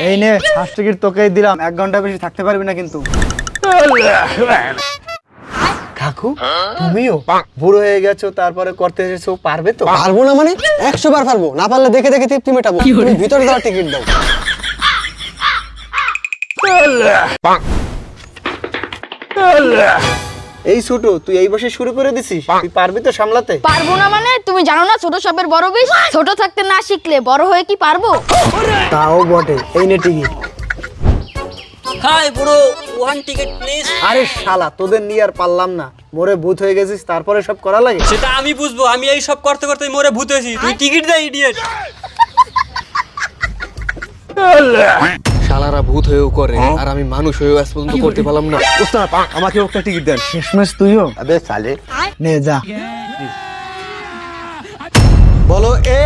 এই নে first ticket তোকেই দিলাম, 1 ঘন্টা বেশি থাকতে পারবি না কিন্তু। কাকু তুমিও বুড়ো হয়ে গেছো, তারপরে করতে এসেছো, পারবে তো? পারবো না মানে 100 বার পারবো, না পারলে দেখে দেখে তৃপ্তি মেটাবো। তুমি ভিতরে যাওয়ার টিকিট দাও। এই ছোট, তুই এই বসে শুরু করে দিছিস, তুই পারবি তো সামলাতে? পারবো না মানে? তুমি জানো না ছোট সাপের বড় বিষ? ছোট থাকতে না শিখলে বড় হয়ে কি পারবো? তাও বটে। এই নে ticket. Hi bro, 1 ticket please. আরে শালা, তোদের নিয়ে আর পারলাম না, মোরে ভূত হয়ে গেছিস, তারপরে সব করা লাগে? সেটা আমি বুঝবো, আমি এই সব করতে করতে মরে ভূত হয়েছি। তুই টিকিট দে ইডিয়েট। শালারা ভূত হয়েও করে, আর আমি মানুষ হয়েও আজ পর্যন্ত করতে পারলাম না। ওস্তাদ আমাকে একটা টিকিট দেন। শেষমেশ তুইও? আবে সালে, নে যা। বলো এ।